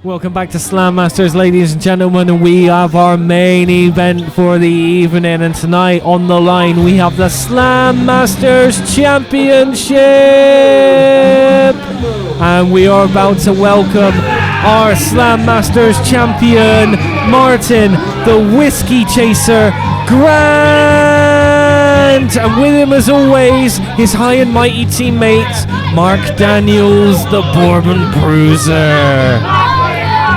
Welcome back to Slammasters, ladies and gentlemen, and we have our main event for the evening, and tonight on the line we have the Slammasters Championship, and we are about to welcome our Slammasters champion, Martyn, the Whiskey Chaser Grant, and with him as always, his high and mighty teammates, Mark Daniels, the Bourbon Bruiser.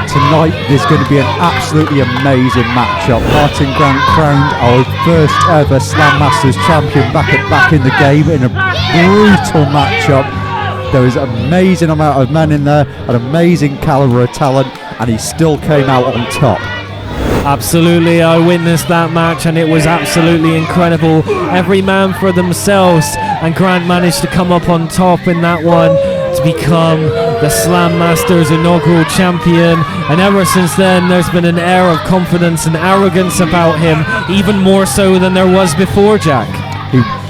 Tonight there's going to be an absolutely amazing matchup. Martyn Grant crowned our first ever Slammasters champion back in the game in a brutal matchup. There was an amazing amount of men in there, an amazing calibre of talent, and he still came out on top. Absolutely, I witnessed that match and it was absolutely incredible. Every man for themselves, and Grant managed to come up on top in that one to become the Slammasters inaugural champion, and ever since then there's been an air of confidence and arrogance about him, even more so than there was before, Jack.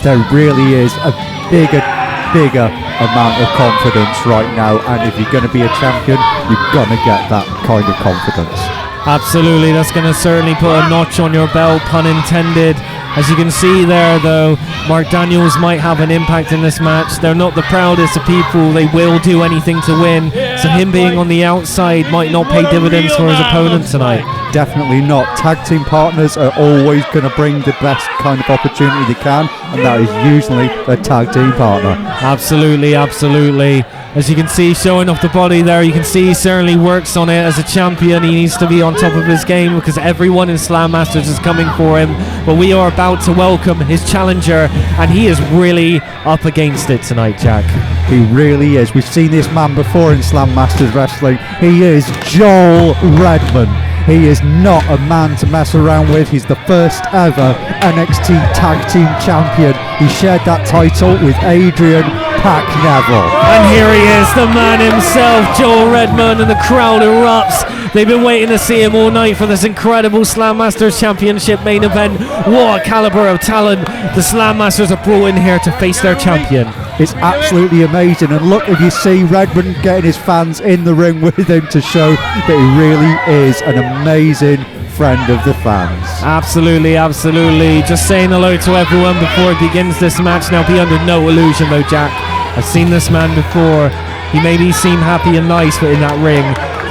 There really is a bigger amount of confidence right now, and if you're going to be a champion, you're going to get that kind of confidence. Absolutely, that's going to certainly put a notch on your belt, pun intended. As you can see there though, Mark Daniels might have an impact in this match. They're not the proudest of people, they will do anything to win, so him being on the outside might not pay dividends for his opponent tonight. Definitely not. Tag team partners are always going to bring the best kind of opportunity they can, and that is usually a tag team partner. Absolutely, absolutely. As you can see, showing off the body there, you can see he certainly works on it as a champion. He needs to be on top of his game because everyone in Slammasters is coming for him. But we are about to welcome his challenger, and he is really up against it tonight, Jack. He really is. We've seen this man before in Slammasters Wrestling. He is Joel Redman. He is not a man to mess around with. He's the first ever NXT Tag Team Champion. He shared that title with Adrian Pac Neville. And here he is, the man himself, Joel Redman, and the crowd erupts. They've been waiting to see him all night for this incredible Slammasters Championship main event. What a calibre of talent the Slammasters have brought in here to face their champion. It's absolutely amazing, and look, if you see Redman getting his fans in the ring with him to show that he really is an amazing friend of the fans. Absolutely, absolutely. Just saying hello to everyone before it begins this match. Now be under no illusion though, Jack. I've seen this man before. He maybe seem happy and nice, but in that ring,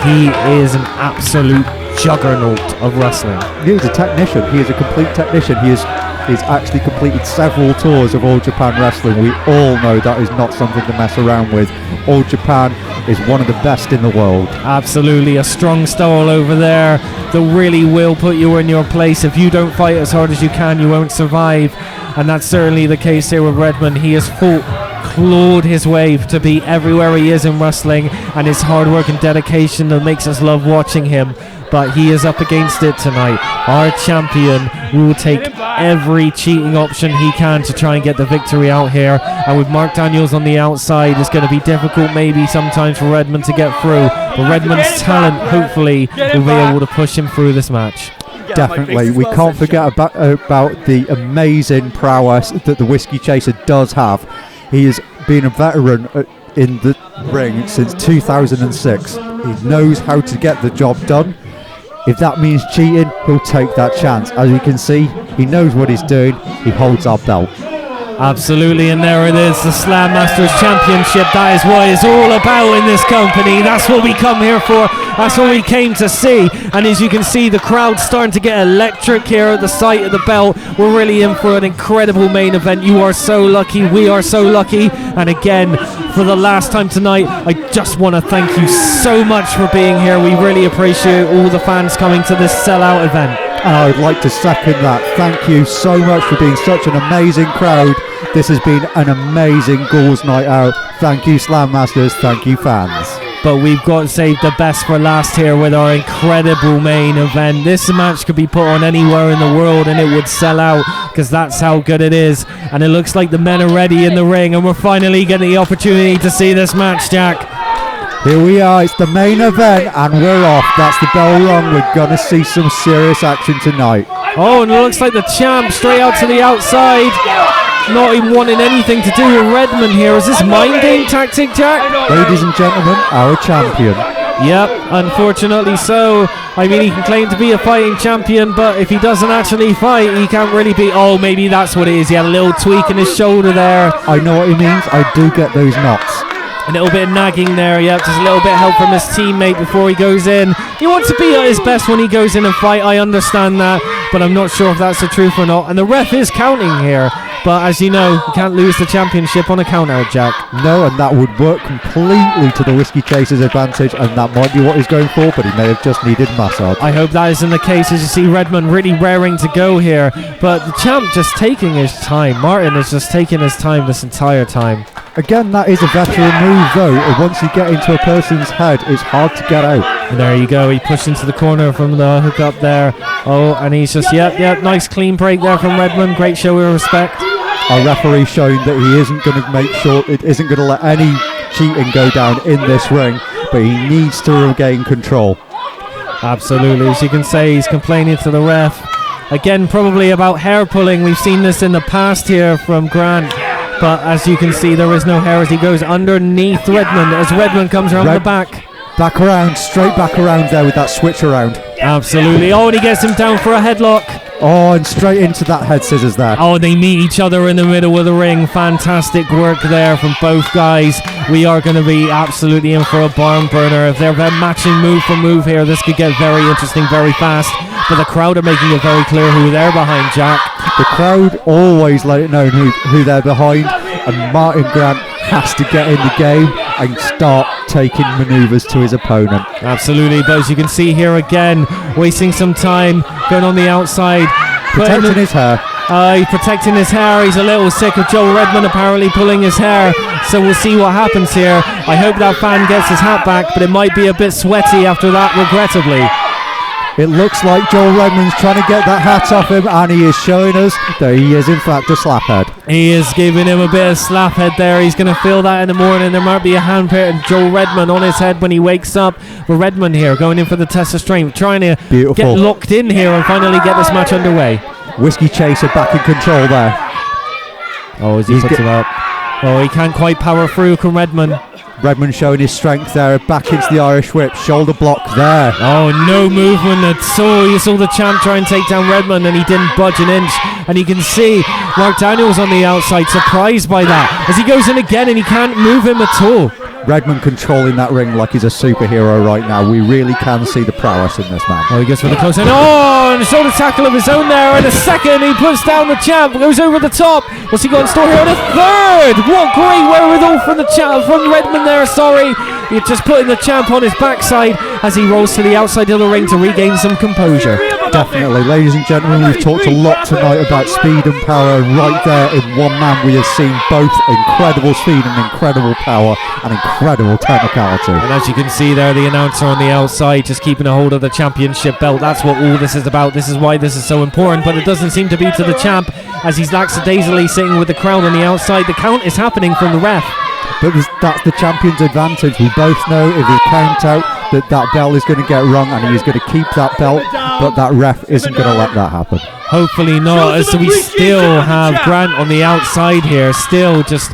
he is an absolute juggernaut of wrestling. He is a technician. He is a complete technician. He's actually completed several tours of All Japan Wrestling. We all know that is not something to mess around with. All Japan is one of the best in the world. Absolutely, a strong style over there that really will put you in your place. If you don't fight as hard as you can, you won't survive, and that's certainly the case here with Redman. He has clawed his way to be everywhere he is in wrestling, and his hard work and dedication that makes us love watching him. But he is up against it tonight. Our champion will take every cheating option he can to try and get the victory out here. And with Mark Daniels on the outside, it's going to be difficult maybe sometimes for Redman to get through. But Redman's talent, hopefully, will be able to push him through this match. Definitely. We can't forget about the amazing prowess that the Whiskey Chaser does have. He has been a veteran in the ring since 2006. He knows how to get the job done. If that means cheating, he'll take that chance. As you can see, he knows what he's doing. He holds our belt. Absolutely, and there it is, the Slammasters Championship. That is what it's all about in this company. That's what we come here for. That's what we came to see. And as you can see, the crowd's starting to get electric here at the sight of the belt. We're really in for an incredible main event. You are so lucky. We are so lucky. And again, for the last time tonight, I just want to thank you so much for being here. We really appreciate all the fans coming to this sellout event. And I would like to second that. Thank you so much for being such an amazing crowd. This has been an amazing Ghouls Night Out. Thank you, Slammasters. Thank you, fans. But we've got to save the best for last here with our incredible main event. This match could be put on anywhere in the world and it would sell out, because that's how good it is. And it looks like the men are ready in the ring, and we're finally getting the opportunity to see this match, Jack. Here we are, it's the main event, and we're off. That's the bell rung. We're going to see some serious action tonight. Oh, and it looks like the champ straight out to the outside. Not even wanting anything to do with Redman here. Is this mind game tactic, Jack? Ladies and gentlemen, our champion. Yep, unfortunately so. I mean, he can claim to be a fighting champion, but if he doesn't actually fight, he can't really be. Oh, maybe that's what it is. He had a little tweak in his shoulder there. I know what he means. I do get those knots. A little bit of nagging there, yep, just a little bit of help from his teammate before he goes in. He wants to be at his best when he goes in and fight, I understand that, but I'm not sure if that's the truth or not. And the ref is counting here, but as you know, you can't lose the championship on a count-out, Jack. No, and that would work completely to the Whiskey Chaser's advantage, and that might be what he's going for, but he may have just needed massage. I hope that isn't the case, as you see Redman really raring to go here, but the champ just taking his time. Martyn is just taking his time this entire time. Again, that is a veteran move, though. Once you get into a person's head, it's hard to get out. And there you go. He pushed into the corner from the hook up there. Oh, and he's just, yep, nice clean break there from Redman. Great show of respect. Our referee showing that he isn't going to make sure, it isn't going to let any cheating go down in this ring, but he needs to regain control. Absolutely. As you can say, he's complaining to the ref. Again, probably about hair pulling. We've seen this in the past here from Grant. But as you can see, there is no hair as he goes underneath Redman, as Redman comes around the back. Back around, straight back around there with that switch around. Absolutely. Oh, and he gets him down for a headlock. Oh, and straight into that head scissors there. Oh, they meet each other in the middle of the ring. Fantastic work there from both guys. We are going to be absolutely in for a barn burner. If they're matching move for move here, this could get very interesting very fast. But the crowd are making it very clear who they're behind, Jack. The crowd always let it known who they're behind, and Martyn Grant has to get in the game and start taking manoeuvres to his opponent. Absolutely, but as you can see here again, wasting some time, going on the outside. Protecting his hair. He's protecting his hair. He's a little sick of Joel Redman apparently pulling his hair. So we'll see what happens here. I hope that fan gets his hat back, but it might be a bit sweaty after that, regrettably. It looks like Joel Redman's trying to get that hat off him, and he is showing us that he is in fact a slaphead. He is giving him a bit of slaphead there. He's going to feel that in the morning. There might be a hand pair of Joel Redman on his head when he wakes up. But Redman here going in for the test of strength, trying to get locked in here and finally get this match underway. Whiskey Chaser back in control there. Oh, as he puts him up. Oh, he can't quite power through from Redman. Redman showing his strength there, back into the Irish whip, shoulder block there. Oh, no movement at all. You saw the champ try and take down Redman and he didn't budge an inch. And you can see Mark Daniels on the outside, surprised by that, as he goes in again and he can't move him at all. Redman controlling that ring like he's a superhero right now. We really can see the prowess in this man. Oh, he goes for the close end. Oh, and a shoulder tackle of his own there. In a second, he puts down the champ, goes over the top. What's he got in store here? And a third! What great wherewithal from the champ, from Redman there, sorry. He's just putting the champ on his backside as he rolls to the outside of the ring to regain some composure. Definitely. Ladies and gentlemen, we've talked a lot tonight about speed and power, and right there in one man we have seen both incredible speed and incredible power and incredible technicality. And as you can see there, the announcer on the outside just keeping a hold of the championship belt. That's what all this is about. This is why this is so important, but it doesn't seem to be to the champ as he's lackadaisically sitting with the crowd on the outside. The count is happening from the ref. But that's the champion's advantage. We both know if he count out that bell is going to get rung and he's going to keep that belt, but that ref isn't going to let that happen. Hopefully not, as we still have Grant on the outside here, still just...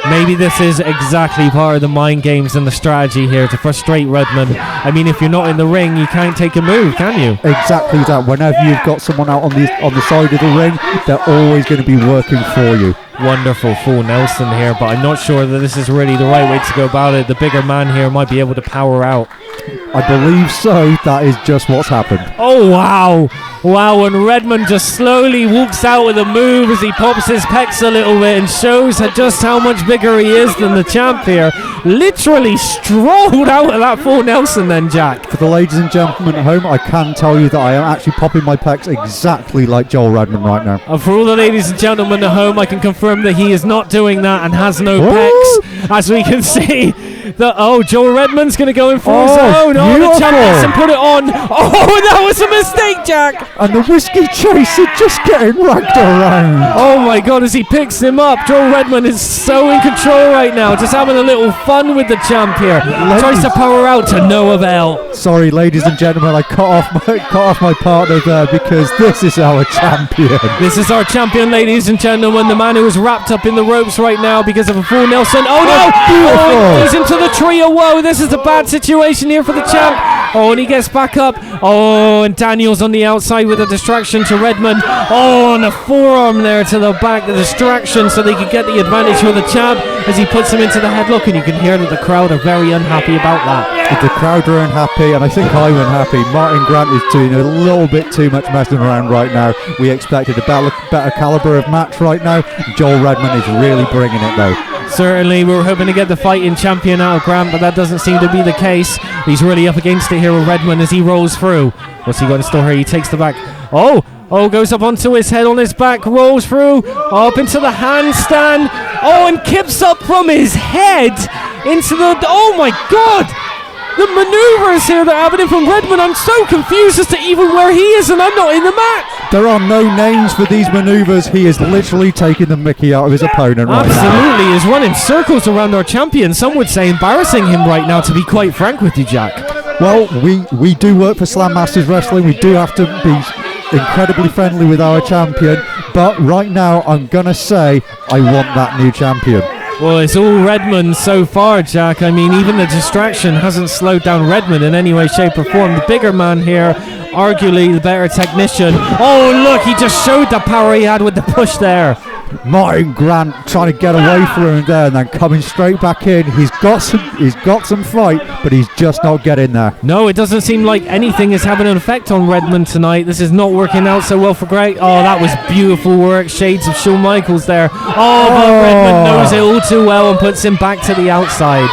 Maybe this is exactly part of the mind games and the strategy here to frustrate Redman. I mean, if you're not in the ring, you can't take a move, can you? Exactly that. Whenever you've got someone out on the side of the ring, they're always going to be working for you. Wonderful full Nelson here, but I'm not sure that this is really the right way to go about it. The bigger man here might be able to power out. I believe so. That is just what's happened. Oh, wow. Wow, and Redman just slowly walks out with a move as he pops his pecs a little bit and shows just how much bigger he is than the champ here. Literally strolled out of that full Nelson then, Jack. For the ladies and gentlemen at home, I can tell you that I am actually popping my pecs exactly like Joel Redman right now. And for all the ladies and gentlemen at home, I can confirm that he is not doing that and has no pecs. As we can see, that Joel Redman's going to go in for his own. Oh, the gets and put it on. Oh, that was a mistake, Jack. And the Whiskey Chaser just getting ragged around. Oh my God, as he picks him up. Joel Redman is so in control right now, just having a little fun with the champ here. Tries to power out to no avail. Sorry, ladies and gentlemen, I cut off my partner there because this is our champion. This is our champion, ladies and gentlemen. The man who is wrapped up in the ropes right now because of a full Nelson. Oh no! Oh, he's into the tree. Oh, whoa, this is a bad situation here for the champ. Oh, and he gets back up. Oh, and Daniel's on the outside with a distraction to Redmond. Oh, and a forearm there to the back, the distraction, so they could get the advantage for the champ as he puts him into the headlock. And you can hear that the crowd are very unhappy about that. The crowd are unhappy, and I think I'm unhappy. Martyn Grant is doing a little bit too much messing around right now. We expected a better caliber of match right now. Joel Redman is really bringing it though. Certainly, we were hoping to get the fighting champion out of Grant, but that doesn't seem to be the case. He's really up against it here with Redmond as he rolls through. What's he got in store here? He takes the back. Oh, goes up onto his head on his back, rolls through, up into the handstand. Oh, and kips up from his head into the... Oh my God! The maneuvers here that are happening from Redmond, I'm so confused as to even where he is, and I'm not in the match. There are no names for these maneuvers. He is literally taking the mickey out of his opponent right now. Absolutely, he's running circles around our champion. Some would say embarrassing him right now, to be quite frank with you, Jack. Well, we do work for Slammasters Wrestling. We do have to be incredibly friendly with our champion. But right now, I'm going to say I want that new champion. Well, it's all Redmond so far, Jack. I mean, even the distraction hasn't slowed down Redmond in any way, shape or form. The bigger man here, arguably the better technician. Oh, look, he just showed the power he had with the push there. Martyn Grant trying to get away from him there and then coming straight back in. He's got some fight, but he's just not getting there. No, it doesn't seem like anything is having an effect on Redmond tonight. This is not working out so well for Greg. Oh, that was beautiful work. Shades of Shawn Michaels there. Oh, but Redmond knows it all too well and puts him back to the outside.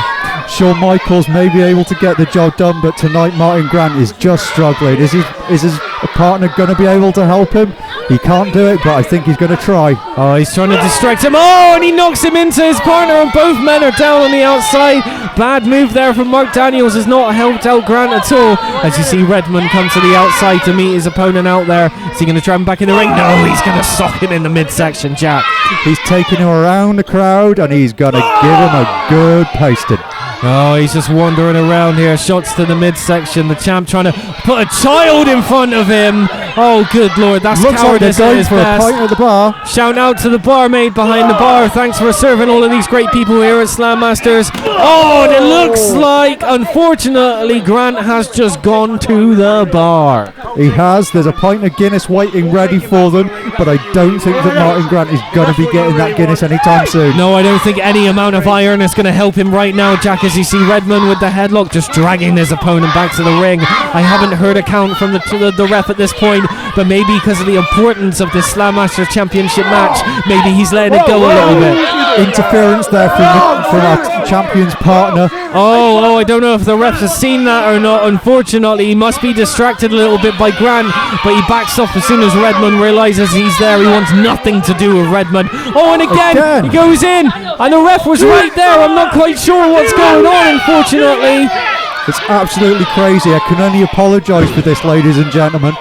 Shawn Michaels may be able to get the job done, but tonight Martyn Grant is just struggling. Is his partner going to be able to help him? He can't do it, but I think he's going to try. Oh, he's trying to distract him. Oh, and he knocks him into his partner, and both men are down on the outside. Bad move there from Mark Daniels, has not helped out Grant at all. As you see Redmond come to the outside to meet his opponent out there. Is he going to try him back in the ring? No, he's going to sock him in the midsection, Jack. He's taking him around the crowd, and he's going to give him a good pasting. Oh, he's just wandering around here. Shots to the midsection. The champ trying to put a child in front of him. Oh, good Lord. That's looks cowardice like at his for best. a pint at the bar. Shout out to the barmaid behind the bar. Thanks for serving all of these great people here at Slammasters. Oh, and it looks like, unfortunately, Grant has just gone to the bar. He has. There's a pint of Guinness waiting ready for them, but I don't think that Martyn Grant is going to be getting that Guinness anytime soon. No, I don't think any amount of iron is going to help him right now, Jack, as you see Redmond with the headlock just dragging his opponent back to the ring. I haven't heard a count from the ref at this point, but maybe because of the importance of this Slammasters Championship match, maybe he's letting it go a little bit. Interference there from our champion's partner. Oh, I don't know if the ref has seen that or not. Unfortunately, he must be distracted a little bit by Grant, but he backs off as soon as Redmond realizes he's there. He wants nothing to do with Redmond. Oh, and again. He goes in, and the ref was right there. I'm not quite sure what's going on, unfortunately. It's absolutely crazy. I can only apologise for this, ladies and gentlemen.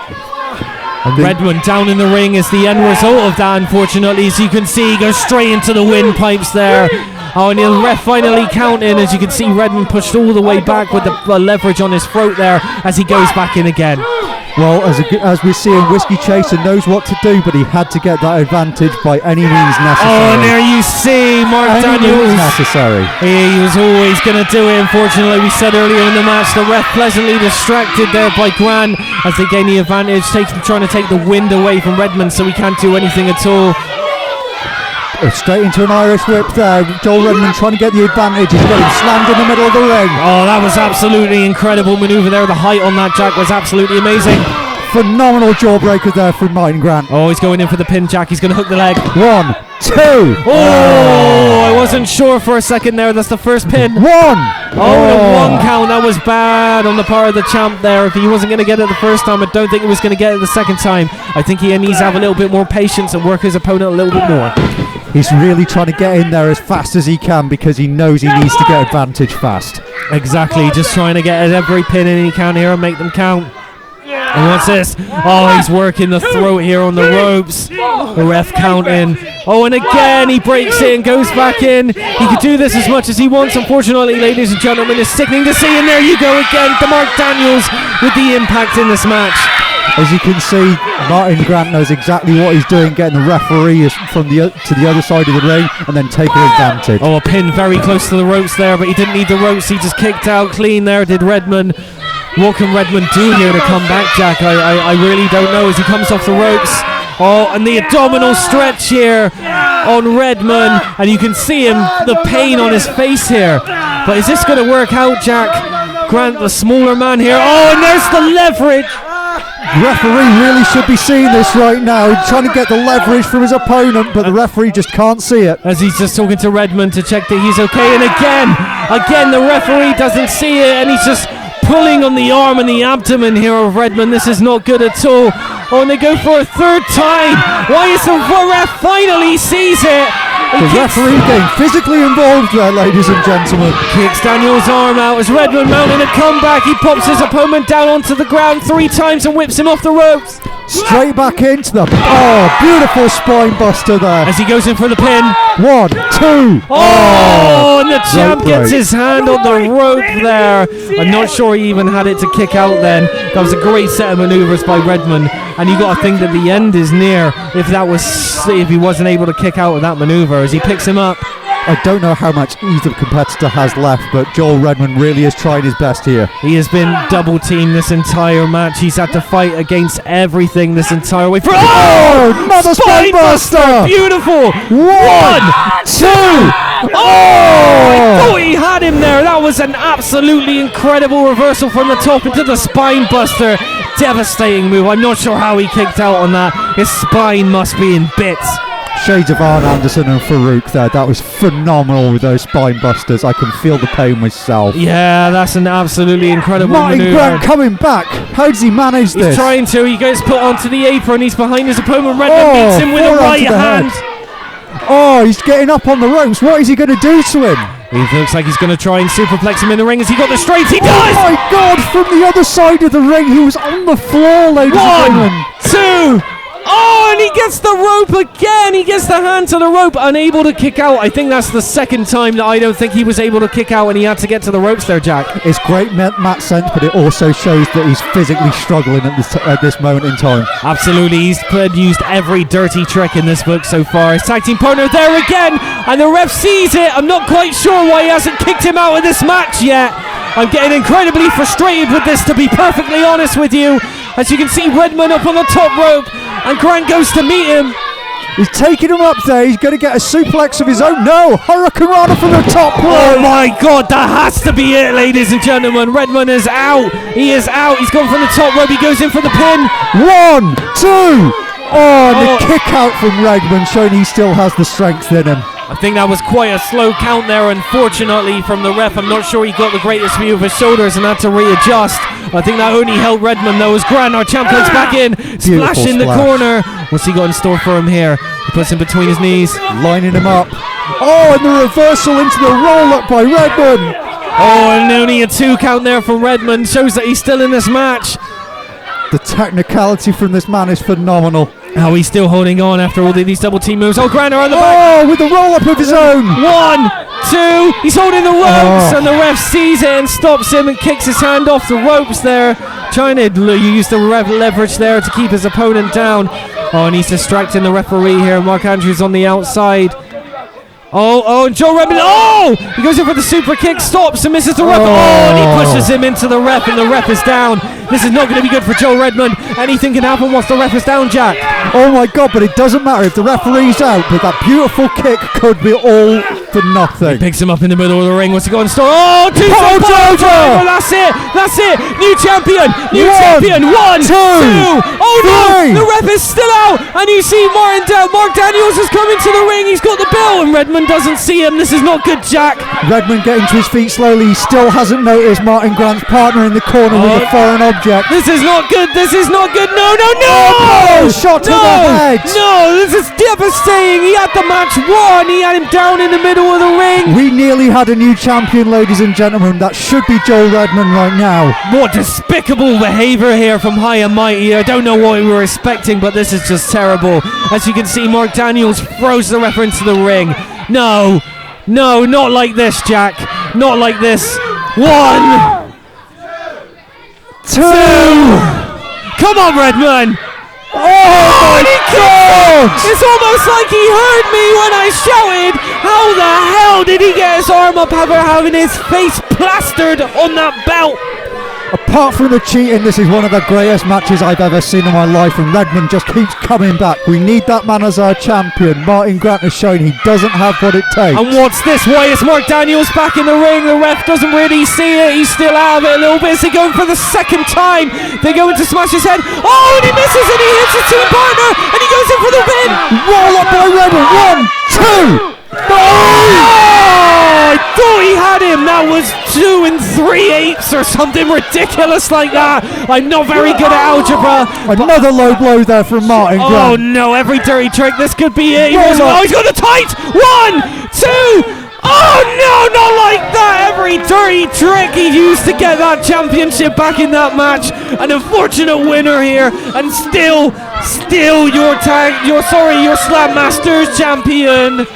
Redmond down in the ring is the end result of that, unfortunately. As you can see, he goes straight into the windpipes there. Oh, and the ref finally counting. As you can see, Redmond pushed all the way back with the leverage on his throat there as he goes back in again. Well, as we see him, Whiskey Chaser knows what to do, but he had to get that advantage by any means necessary. Oh, and there you see Mark Daniels. Necessary. He was always going to do it. Unfortunately, we said earlier in the match, the ref pleasantly distracted there by Grant as they gain the advantage, trying to take the wind away from Redmond so he can't do anything at all. Straight into an Irish whip there. Joel Redman trying to get the advantage. He's getting slammed in the middle of the ring. Oh, that was absolutely incredible maneuver there. The height on that, Jack, was absolutely amazing. Phenomenal jawbreaker there from Martyn Grant. Oh, he's going in for the pin, Jack. He's going to hook the leg. 1, 2. Oh, I wasn't sure for a second there. That's the first pin. 1. Oh, the 1 count. That was bad on the part of the champ there. If he wasn't going to get it the first time, I don't think he was going to get it the second time. I think he needs to have a little bit more patience and work his opponent a little bit more. He's really trying to get in there as fast as he can because he knows he needs to get advantage fast. Exactly, just trying to get at every pin in he can here and make them count. And what's this? Oh, he's working the throat here on the ropes. The ref counting. Oh, and again he breaks it and goes back in. He could do this as much as he wants. Unfortunately, ladies and gentlemen, it's sickening to see. And there you go again, Mark Daniels with the impact in this match. As you can see, Martyn Grant knows exactly what he's doing, getting the referee from to the other side of the ring and then taking advantage. Oh, a pin very close to the ropes there, but he didn't need the ropes. He just kicked out clean there, did Redman. What can Redman do here to come back, Jack? I really don't know as he comes off the ropes. Oh, and the abdominal stretch here on Redman, and you can see him, the pain on his face here. But is this going to work out, Jack? Grant, the smaller man here. Oh, and there's the leverage. The referee really should be seeing this right now. He's trying to get the leverage from his opponent, but the referee just can't see it. As he's just talking to Redman to check that he's okay. And again, the referee doesn't see it, and he's just pulling on the arm and the abdomen here of Redman. This is not good at all. Oh, and they go for a third time. Why is the ref finally sees it? The referee getting physically involved there, ladies and gentlemen. Kicks Daniel's arm out as Redman mounting a comeback. He pops his opponent down onto the ground 3 times and whips him off the ropes. Straight back into the... Oh, beautiful spine buster there. As he goes in for the pin. 1, 2. Oh, and the champ gets his hand on the rope there. I'm not sure he even had it to kick out then. That was a great set of maneuvers by Redman. And you got to think that the end is near if he wasn't able to kick out of that maneuver as he picks him up. I don't know how much either competitor has left, but Joel Redman really is trying his best here. He has been double teamed this entire match. He's had to fight against everything this entire way. Oh, another spine buster! Beautiful! 1, 2! Oh, I thought he had him there. That was an absolutely incredible reversal from the top into the spine buster. Devastating move. I'm not sure how he kicked out on that. His spine must be in bits. Shades of Arn Anderson and Farouk there. That was phenomenal with those spine busters. I can feel the pain myself. Yeah, that's an absolutely incredible Martyn maneuver. Grant coming back. How does he manage this? He's trying to. He gets put onto the apron. He's behind his opponent. Redman beats him with a right hand. Oh, he's getting up on the ropes. What is he going to do to him? He looks like he's going to try and superplex him in the ring. Has he got the straights? He does! Oh my God, from the other side of the ring. He was on the floor, ladies and gentlemen. 2. Oh, and he gets the rope again. He gets the hand to the rope, unable to kick out. I think that's the second time that I don't think he was able to kick out and he had to get to the ropes there, Jack. It's great match sense, but it also shows that he's physically struggling at this moment in time. Absolutely. He's used every dirty trick in this book so far. His tag team partner there again, and the ref sees it. I'm not quite sure why he hasn't kicked him out of this match yet. I'm getting incredibly frustrated with this, to be perfectly honest with you. As you can see, Redman up on the top rope, and Grant goes to meet him. He's taking him up there. He's going to get a suplex of his own. No, Hurricane Rana from the top rope. Oh my God, that has to be it, ladies and gentlemen. Redman is out. He is out. He's gone from the top rope. He goes in for the pin. 1, 2. Oh, and the kick out from Redman, showing he still has the strength in him. I think that was quite a slow count there, unfortunately, from the ref. I'm not sure he got the greatest view of his shoulders and had to readjust. I think that only helped Redman, though, as Grant, our champ, comes back in. Splash in the corner. What's he got in store for him here? He puts him between his knees. Lining him up. Oh, and the reversal into the roll-up by Redman. Oh, and only a 2 count there from Redman. Shows that he's still in this match. The technicality from this man is phenomenal. Oh, he's still holding on after all these double team moves. Oh, Grant on the back. Oh, with the roll-up of his own. 1, 2. He's holding the ropes, and the ref sees it and stops him and kicks his hand off the ropes there. Trying to use the leverage there to keep his opponent down. Oh, and he's distracting the referee here. Mark Andrews on the outside. Oh, and Joel Redman. Oh! He goes in for the super kick, stops and misses the ref. Oh, and he pushes him into the ref, and the ref is down. This is not going to be good for Joel Redman. Anything can happen once the ref is down, Jack. Oh my God, but it doesn't matter if the referee's out, but that beautiful kick could be all for nothing. He picks him up in the middle of the ring. What's he going to start? Oh, 2 over! That's it. New champion. 1, 2. Oh no, the ref is still out, and you see Mark Daniels is coming to the ring. He's got the bell, and Redman doesn't see him. This is not good, Jack. Redman getting to his feet slowly. He still hasn't noticed Martyn Grant's partner in the corner with a foreign object. object. This is not good. This is not good. No, no, no! Oh, no! Shot to the head. No, this is devastating. He had the match won. He had him down in the middle of the ring. We nearly had a new champion, ladies and gentlemen. That should be Joel Redman right now. What despicable behaviour here from High and Mighty. I don't know what we were expecting, but this is just terrible. As you can see, Mark Daniels throws the ref into the ring. No, no, not like this, Jack. Not like this. 1, 2. Come on, Redman. Oh my God! It's almost like he heard me when I shouted. How the hell did he get his arm up after having his face plastered on that belt? Apart from the cheating, this is one of the greatest matches I've ever seen in my life, and Redman just keeps coming back. We need that man as our champion. Martyn Grant has shown he doesn't have what it takes. And what's this? Why is Mark Daniels back in the ring? The ref doesn't really see it. He's still out of it a little bit. Is he going for the second time? They go in to smash his head. Oh, and he misses, and he hits his team partner, and he goes in for the win. Roll up by Redman. 1, 2. Oh, I thought he had him. That was 2 3/8 or something ridiculous like that. I'm not very good at algebra. Another low blow there from Martyn Grant. Oh no, every dirty trick. This could be it. He's got a tight. 1, 2. Oh no, not like that. Every dirty trick he used to get that championship back in that match. An unfortunate winner here, and still your Slammasters champion,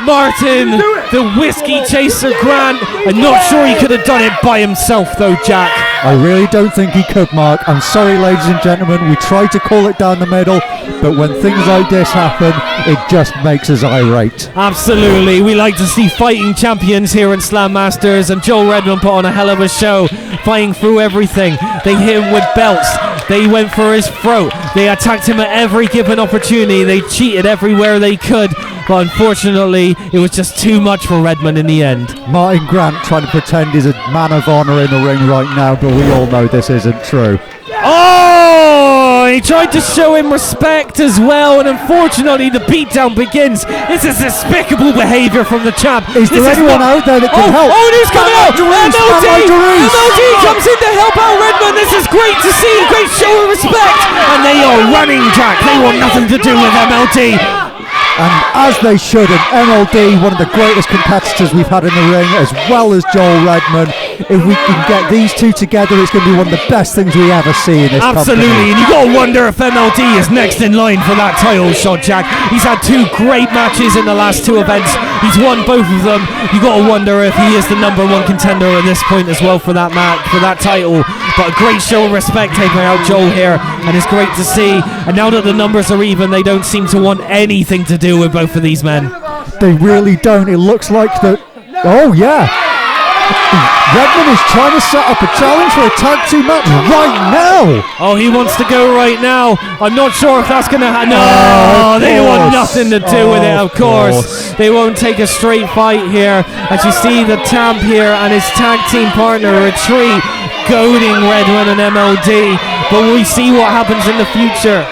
Martyn, the Whiskey Chaser Grant. I'm not sure he could have done it by himself though, Jack. I really don't think he could, Mark. I'm sorry, ladies and gentlemen. We tried to call it down the middle, but when things like this happen, it just makes us irate. Absolutely. We like to see fighting champions here in Slammasters, and Joel Redman put on a hell of a show, fighting through everything. They hit him with belts. They went for his throat. They attacked him at every given opportunity. They cheated everywhere they could. But unfortunately, it was just too much for Redman in the end. Martyn Grant trying to pretend he's a man of honour in the ring right now, but we all know this isn't true. Oh! He tried to show him respect as well, and unfortunately the beatdown begins. This is despicable behaviour from the champ. Is there anyone out there that can help? Oh, and he's coming out! MLD comes in to help out Redman. This is great to see, great show of respect. And they are running, Jack. They want nothing to do with MLD. And as they should, and MLD, one of the greatest competitors we've had in the ring, as well as Joel Redman. If we can get these two together, it's going to be one of the best things we ever see in this Absolutely, company. And you got to wonder if MLD is next in line for that title shot, Jack. He's had 2 great matches in the last 2 events. He's won both of them. You got to wonder if he is the #1 contender at this point as well for that match, for that title. But a great show of respect taking out Joel here, and it's great to see. And now that the numbers are even, they don't seem to want anything to do with both of these men. They really don't. It looks like the... Oh, yeah. Redman is trying to set up a challenge for a tag team match right now. Oh, he wants to go right now. I'm not sure if that's going to happen. No, they want nothing to do with it, of course. They won't take a straight fight here. As you see the champ here and his tag team partner retreat, goading Redman and MLD. But we see what happens in the future.